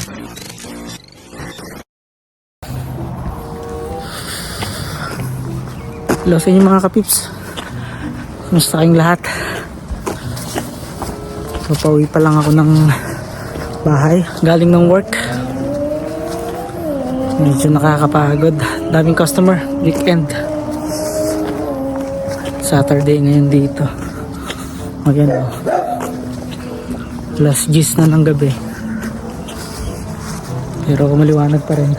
Hello sa inyo mga kapips. Kumusta kayong lahat? So pauwi pa lang ako ng bahay galing ng work. Medyo nakakapagod. Daming customer. Weekend. Saturday ngayon dito. Ayan o. Alas 10 na ng gabi. Pero maliwanag pa rin.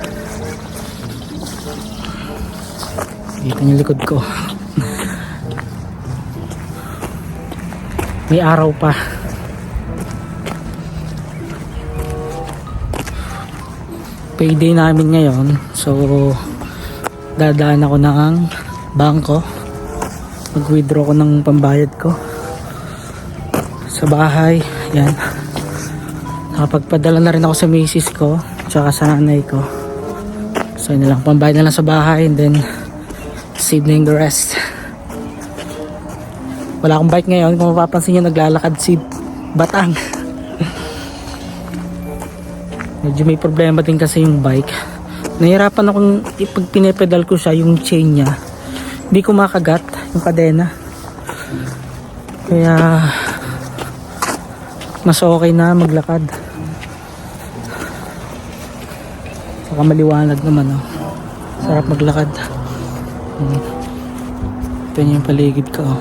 Dito yung likod ko. May araw pa. Payday namin ngayon. So dadaan ako ng bangko. Mag-withdraw ko ng pambayad ko sa bahay. Yan. Nakapagpadala na rin ako sa misis ko tsaka sa nanay ko. So yun na lang. Pambayad na lang sa bahay and then save na yung the rest. Wala akong bike ngayon. Kung mapapansin nyo, naglalakad si Batang. Medyo may problema din kasi yung bike. Nahirapan akong pag pinepedal ko siya, yung chain niya hindi ko makagat yung kadena. Kaya mas okay na maglakad. Saka maliwanag naman oh. Sarap maglakad. Ito yung paligid ko oh.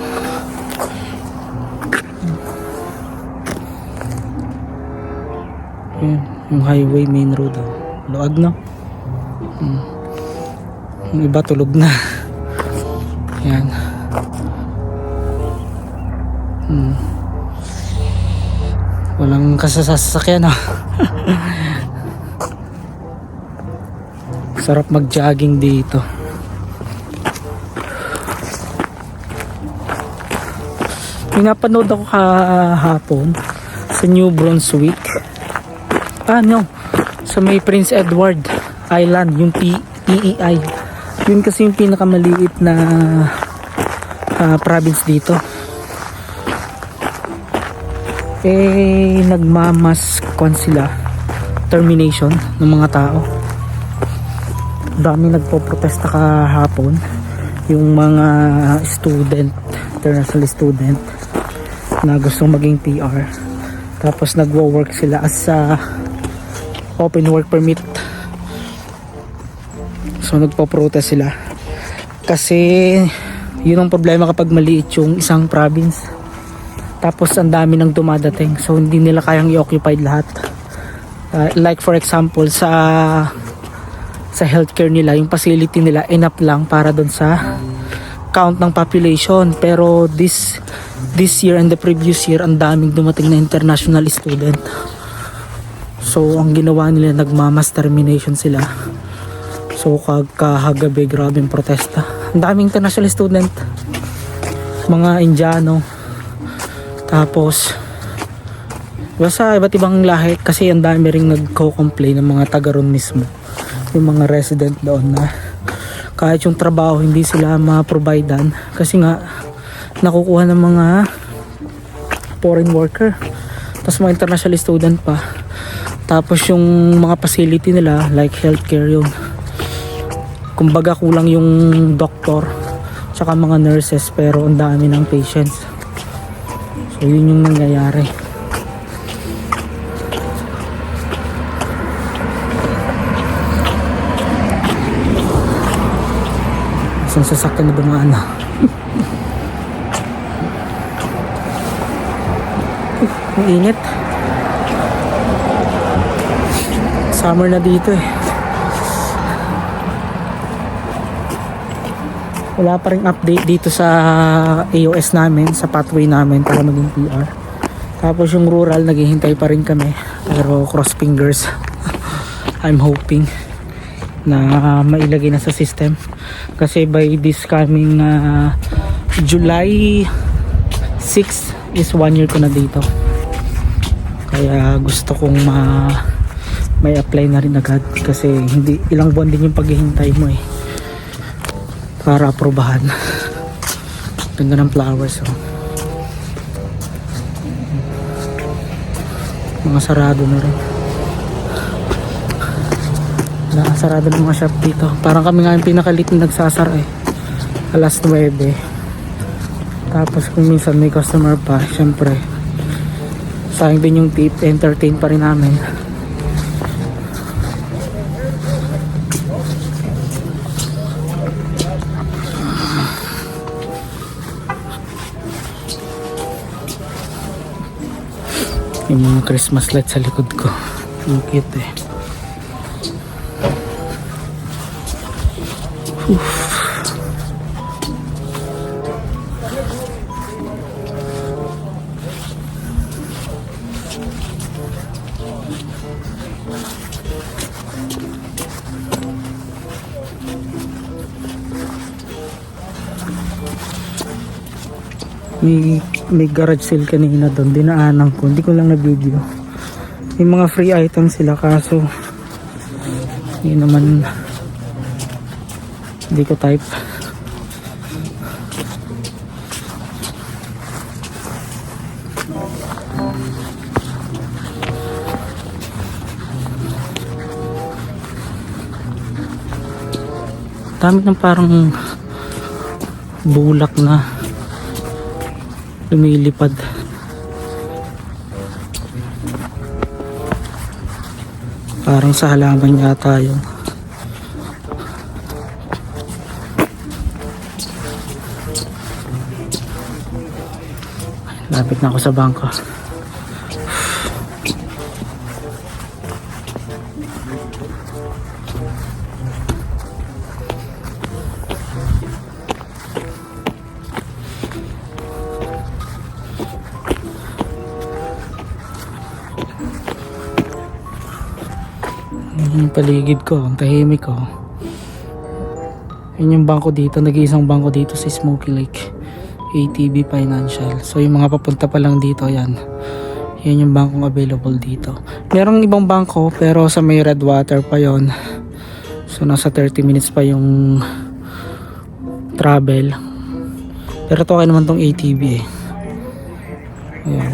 Ayan, yung highway main road oh. Luag no. Yung iba tulog na. Ayan. Walang kasasasakyan oh. Sarap mag-jogging dito. Pinapanood ako kahapon sa New Brunswick. Sa may Prince Edward Island, yung PEI. Yun kasi yung pinakamaliit na province dito. Nagmamaskon sila. Termination ng mga tao. Dami nagpo-protesta kahapon. Yung mga student, international student na gustong maging PR. Tapos nagwo-work sila as open work permit. So nagpo-protest sila. Kasi yun ang problema kapag maliit yung isang province. Tapos ang dami nang dumadating. So hindi nila kayang i-occupy lahat. Like for example sa healthcare nila, yung facility nila enough lang para doon sa count ng population. Pero this year and the previous year, ang daming dumating na international student. So ang ginawa nila, nagmamas termination sila. So kahagabi, grabing protesta. Ang daming international student, mga Indiano, tapos basta iba't ibang lahi. Kasi ang dami ring nagko-complain ng mga taga ron mismo, yung mga resident doon, na kahit yung trabaho hindi sila ma-providean kasi nga nakukuha ng mga foreign worker, tapos mga international student pa. Tapos yung mga facility nila like healthcare, yun kumbaga kulang yung doktor tsaka mga nurses, pero ang dami ng patients. So yun yung nangyayari. Isang sasakyan na dumaan na. Ang init. Summer na dito eh. Wala pa ring update dito sa AOS namin, sa pathway namin para maging PR. Tapos yung rural, naghihintay pa rin kami. Pero cross fingers. I'm hoping na mailagay na sa system. Kasi by this coming July 6 is 1 year ko na dito. Kaya gusto kong may apply na rin agad. Kasi hindi, ilang buwan din yung paghihintay mo eh, para aprobahan. Ganda ng flowers oh. Mga sarado na rin. Nakasarado ng mga shop dito. Parang kami nga yung pinakalit na nagsasara eh. Alas 9. Tapos kung minsan may customer pa, syempre sayang din yung tip, entertain pa rin namin. Yung mga Christmas lights sa likod ko, ang cute eh. May garage sale kanina doon, dinaanan ko, hindi ko lang na video. May mga free items sila kaso hindi naman, hindi ko type. Dami ng parang bulak na lumilipad. Parang sa halaman yata yun. Lapit na ako sa bangko. Yung paligid ko, ang tahimik ko. Yun yung bangko dito, nag-iisang bangko dito sa Smoky Lake, ATB Financial. So yung mga papunta pa lang dito, yan yung bangkong available dito. Merong ibang bangko pero sa may Redwater pa yon. So nasa 30 minutes pa yung travel. Pero to okay naman tong ATB eh. Ayan.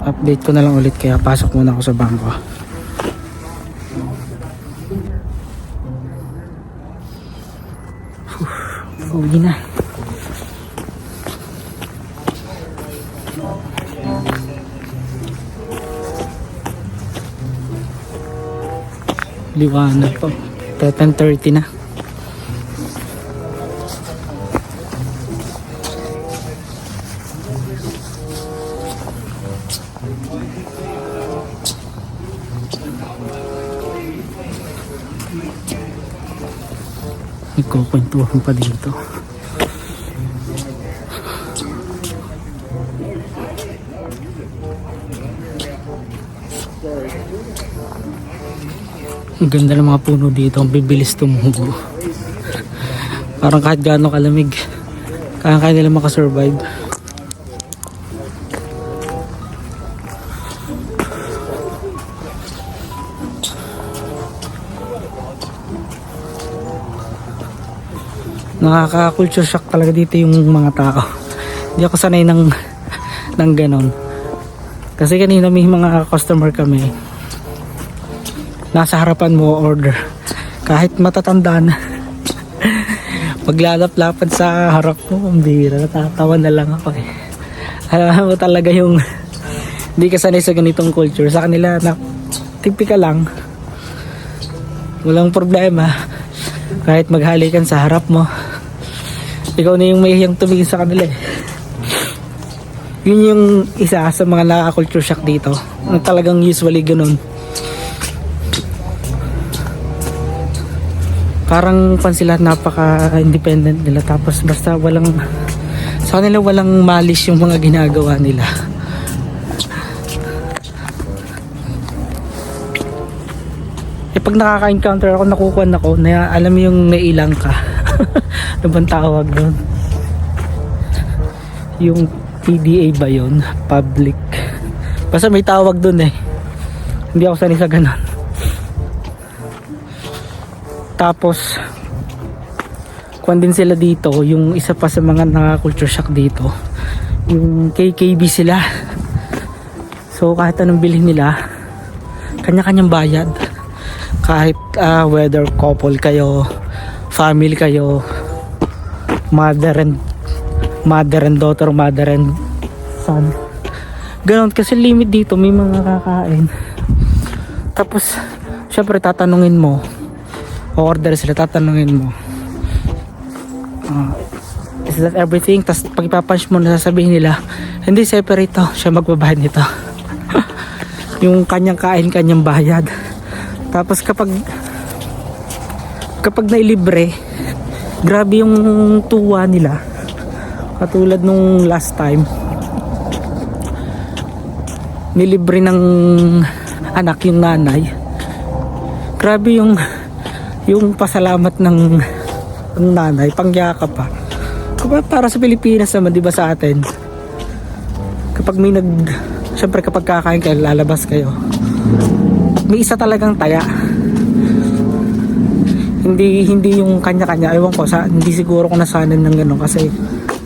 Update ko na lang ulit kaya pasok muna ako sa bangko. Uwi na. Liwanag po. 10:30 na. Nagkukwentuhan pa dito. Ang ganda ng mga puno dito, ang bibilis tumubo. Parang kahit gaano kalamig, kaya nila makasurvive. Nakaka-culture shock talaga dito yung mga tao. Hindi ako sanay ng ganon. Kasi kanina may mga customer kami, nasa harapan mo order, kahit matatanda na, maglalap-lapad sa harap mo, ang bira, natatawa na lang ako eh. Alam mo talaga yung hindi ka sanay sa ganitong culture. Sa kanila na tipika lang, walang problema kahit maghalikan sa harap mo, ikaw na yung mahihiyang tumingin sa kanila eh. Yun yung isa sa mga nakaka-culture shock dito, na talagang usually ganun. Parang pan sila, napaka-independent nila, tapos basta walang, sa kanila walang malis yung mga ginagawa nila. Eh pag nakaka-encounter ako, nakukuhan ako, na alam mo yung nailang ka. Ano bang tawag doon? Yung PDA ba yun? Public. Basta may tawag doon eh. Hindi ako sanay sa ganun. Tapos kuwan din sila dito, yung isa pa sa mga naka-culture shock dito, yung KKB sila. So kahit anong bilhin nila, kanya-kanyang bayad. Kahit whether couple kayo, family kayo, mother and daughter, mother and son. Ganon kasi limit dito, may mga kakain. Tapos syempre tatanungin mo, order sila, tatanungin mo, is that everything? Tapos pag ipapunch mo, nasasabihin nila, hindi, separate to, siya magbabayad nito. Yung kanyang kain, kanyang bayad. Tapos kapag nailibre, grabe yung tuwa nila. Katulad nung last time, nilibre ng anak yung nanay. Grabe yung pasalamat ng nanay, pangyakap pa. Para sa Pilipinas naman, di ba, sa atin, kapag may syempre kapag kakain kayo, lalabas kayo, may isa talagang taya. Hindi yung kanya-kanya. Ewan ko, hindi siguro ko nasanan ng gano'n kasi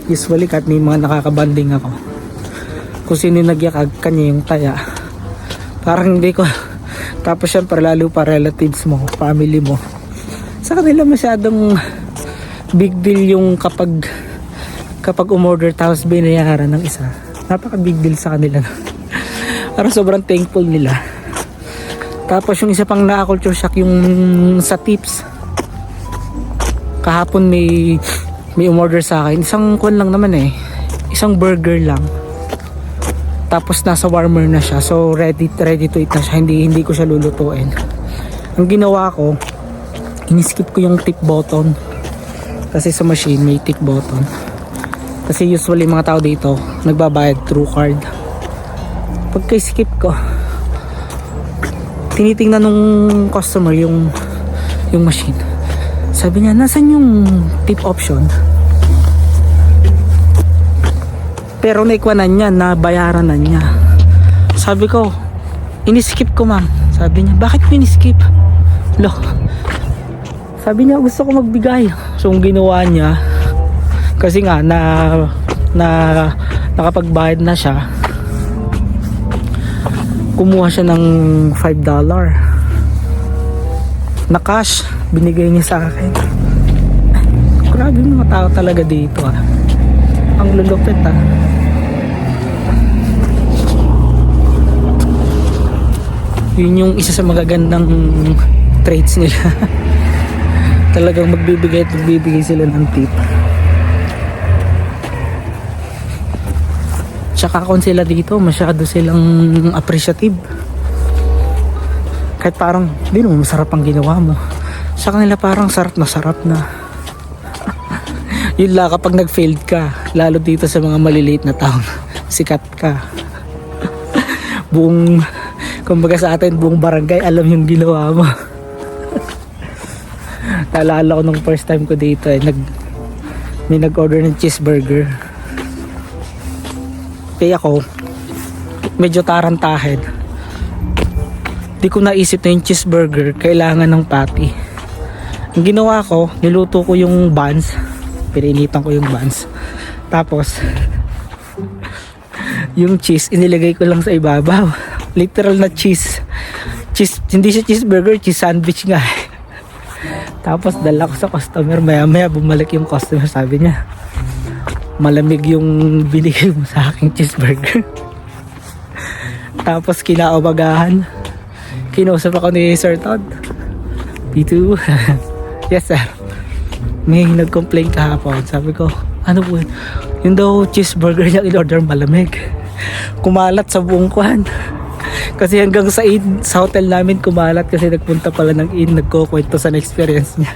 usually kahit may mga nakakabanding ako, kung sino nagyakag, kanya yung taya. Parang hindi ko. Tapos syempre lalo pa relatives mo, family mo, sa kanila masyadong big deal yung kapag umorder tapos binayaran ng isa. Napaka big deal sa kanila. Parang sobrang thankful nila. Tapos yung isa pang na-culture shock yung sa tips. Kahapon may umorder sa akin. Isang kwan lang naman eh. Isang burger lang. Tapos nasa warmer na siya. So ready to eat na siya. Hindi ko siya lulutuin. Ang ginawa ko, in-skip ko yung tip button. Kasi sa machine may tip button. Kasi usually mga tao dito nagbabayad through card. Pagka-skip ko, tinitingnan nung customer yung machine. Sabi niya, nasan yung tip option? Pero naikwanan niya, nabayaran na niya. Sabi ko, in-skip ko, ma'am. Sabi niya, bakit mo in-skip? Lo. Sabi niya, gusto ko magbigay. So ang ginawa niya, kasi nga nakapagbayad na siya, kumuha siya ng $5 na cash, binigay niya sa akin. Grabe mga tao talaga dito ah. Ang lulupit ah. Yun yung isa sa magagandang traits nila. Talagang magbibigay sila ng tip. Tsaka kung sila dito, masyado silang appreciative. Kahit parang, di naman masarap ang ginawa mo. Sa kanila parang sarap na. Yun lang kapag nag-failed ka, lalo dito sa mga maliliit na town, sikat ka. Kumbaga sa atin, buong barangay, alam yung ginawa mo. Naalala ko nung first time ko dito, may nag-order ng cheeseburger. Kaya ako, medyo tarantahin. Di ko naisip na yung cheeseburger kailangan ng patty. Ang ginawa ko, niluto ko yung buns, pininitan ko yung buns, tapos yung cheese inilagay ko lang sa ibabaw. Literal na cheese, hindi siya cheeseburger, cheese sandwich nga. Tapos dala ko sa customer, maya bumalik yung customer, sabi niya, malamig yung binigay mo sa aking cheeseburger. Tapos kinaumagahan, kinausap ako ni Sir Todd. P2. Yes sir, may nag-complain kahapon. Sabi ko, ano po yun daw cheeseburger niya in-order malamig, kumalat sa buong kwan. Kasi hanggang sa hotel namin kumalat kasi nagpunta pala ng inn, nagkukwento sa experience niya.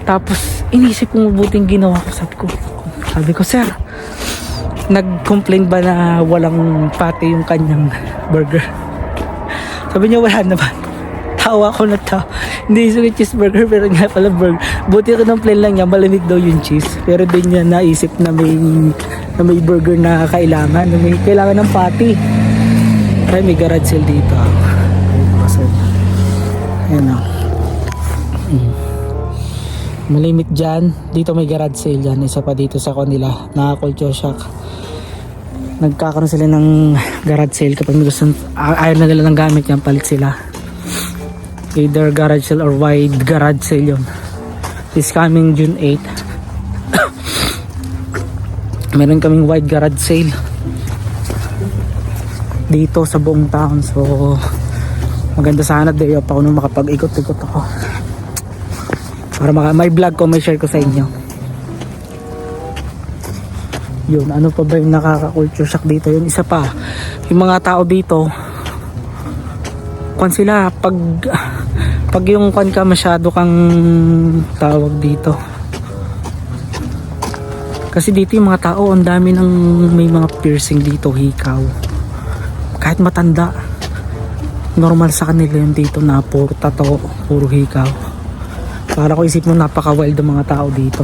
Tapos inisip ko mabuting ginawa ko. Sabi ko, sir, nag-complain ba na walang patty yung kanyang burger? Sabi niya, wala naman. Tawa ko na tawa. Hindi yung cheeseburger, pero nga pala burger. Buti ko ng plain lang niya, malamig daw yung cheese. Pero din niya naisip na may burger na kailangan. Na may kailangan ng patty. Kaya may garage sale dito. Ayan o. Malimit dyan. Dito may garage sale dyan. Isa pa dito sa kanila. Naka-culture shock. nagkakaroon sila ng garage sale kapag gusto, ayaw na nila ng gamit yan, palit sila. Either garage sale or wide garage sale yun. This coming June 8 meron kaming wide garage sale dito sa buong town. So maganda sana day off ako nung makapag-ikot-ikot ako para may vlog ko, may share ko sa inyo. Yun, ano pa ba yung nakaka-culture shock dito? Yun, isa pa, yung mga tao dito kung sila pag yung kwan ka masyado kang tawag dito, kasi dito yung mga tao ang dami ng may mga piercing dito, hikaw, kahit matanda normal sa kanila yung dito na puro tato, puro hikaw. Para ko isip mo napaka wild ng mga tao dito,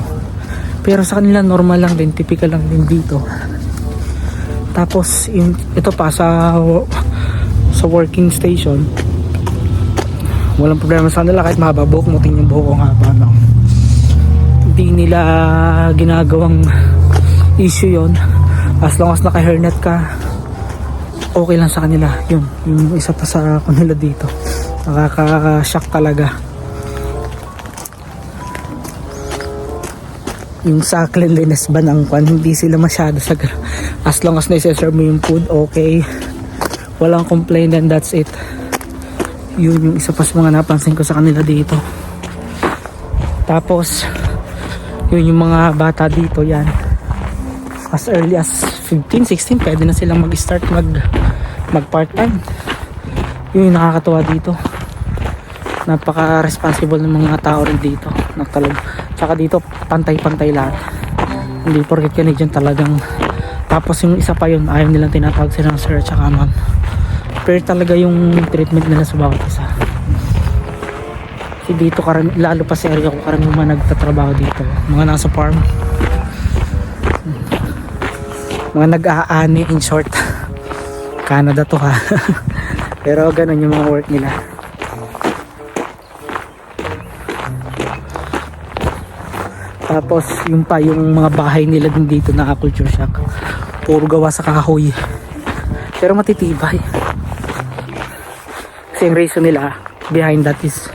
pero sa kanila normal lang din, typical lang din dito. Tapos ito pa sa working station, walang problema sa kanila kahit mahaba buhok mo. Tingnan yung buhok ko nga ba, no? Hindi nila ginagawang issue yon, as long as naka hairnet ka, okay lang sa kanila. Yun, yung isa pa sa kanila dito, nakaka-shock talaga. Yung sa cleanliness ba ng kwan, hindi sila masyado sa, as long as na-serve mo yung food, okay, walang complaint, and that's it. Yun yung isa pa sa mga napansin ko sa kanila dito. Tapos yun yung mga bata dito, yan as early as 15, 16 pwede na silang mag-start mag part time. Yun yung nakakatuwa dito, napaka responsible ng mga tao rin dito, tsaka dito pantay-pantay lahat, hindi porket Canadian talagang. Tapos yung isa pa yun, ayaw nilang tinatawag sila ng sir at saka ma'am, pero talaga yung treatment nila sa bawat isa. Kasi dito lalo pa sa area ko, karamihan mga nagtatrabaho dito, mga nasa farm, mga nag-aani, in short. Canada to ha. Pero ganun yung mga work nila. Tapos yung mga bahay nila din dito, na culture shock, puro gawa sa kahoy pero matitibay. Kasi yung reason nila behind that is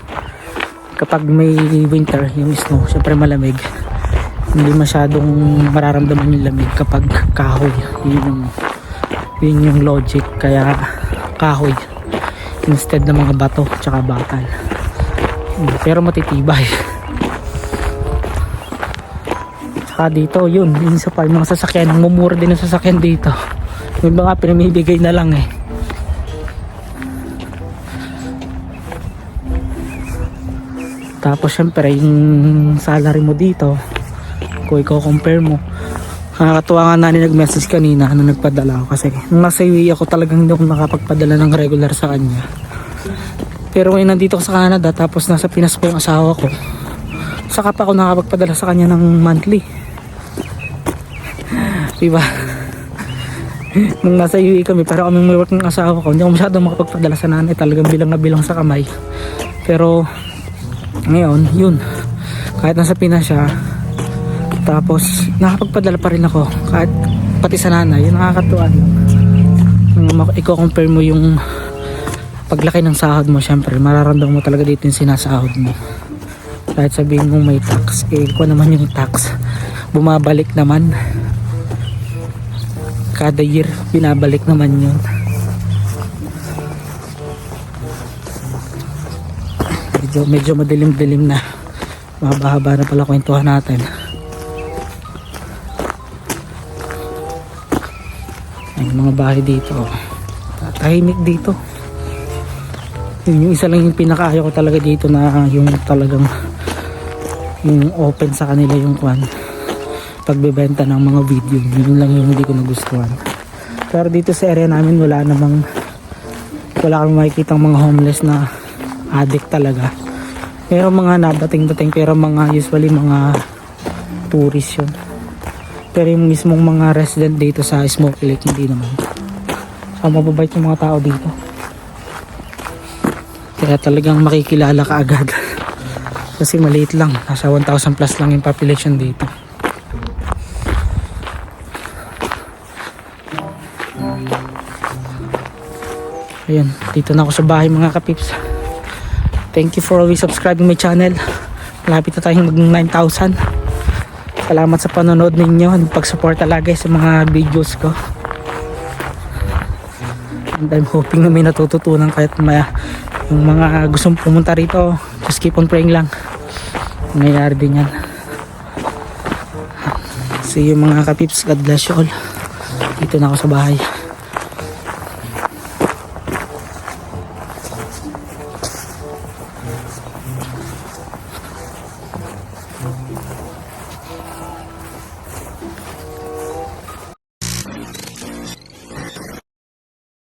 kapag may winter, yung snow, syempre malamig, hindi masyadong mararamdaman yung lamig kapag kahoy. Yun yung logic, kaya kahoy instead ng mga bato tsaka bakal, pero matitibay. Tsaka dito yun, yung isa pa, yung mga sasakyan, mumura din ang sasakyan dito, yung mga pinamibigay na lang eh. Tapos syempre yung salary mo dito, kung ikaw compare mo, nakakatuwa nga na nag-message kanina na nagpadala ako, kasi nung nasa UAE ako talagang hindi ako nakapagpadala ng regular sa kanya. Pero ngayon nandito ako sa Canada, tapos nasa Pinas pa yung asawa ko, saka pa ako nakapagpadala sa kanya ng monthly. Diba? Nung nasa UAE kami, pero kaming may work ng asawa ko, hindi ako masyadong makapagpadala sa nanay, talagang bilang na bilang sa kamay. Pero ngayon, yun, kahit nasa Pinas siya, tapos nakapagpadala pa rin ako, kahit pati sa nanay. Yun, nakakatuwa lang. I-compare mo yung paglaki ng sahod mo, syempre mararamdaman mo talaga dito yung sinasahod mo. Kahit sabihin mong may tax, kung naman yung tax, bumabalik naman kada year, binabalik naman yun. Medyo madilim-dilim na, mahaba-haba na pala kwentuhan natin. Ay, mga bahay dito, tahimik dito. Yung isa lang yung pinakaayaw ko talaga dito, na yung talagang yung open sa kanila yung kwan, pagbebenta ng mga video. Yun lang yung hindi ko nagustuhan. Pero dito sa area namin wala kang makikitang mga homeless na addict talaga. Meron mga nadating-dating, pero usually mga tourist yun. Pero yung mismong mga resident dito sa Smoky Lake, hindi naman. So mababait yung mga tao dito, kaya talagang makikilala ka agad. Kasi maliit lang, nasa 1,000 plus lang yung population dito. Ayun, dito na ako sa bahay mga kapips. Thank you for always subscribing my channel. Malapit na tayong mag 9,000. Salamat sa panonood ninyo at pag-suporta lagi sa mga videos ko. And I'm hoping na may natututunan kahit yung mga gustong pumunta rito, just keep on praying lang. Nangyayari din yan. See you mga kapips. God bless you all. Dito na ako sa bahay.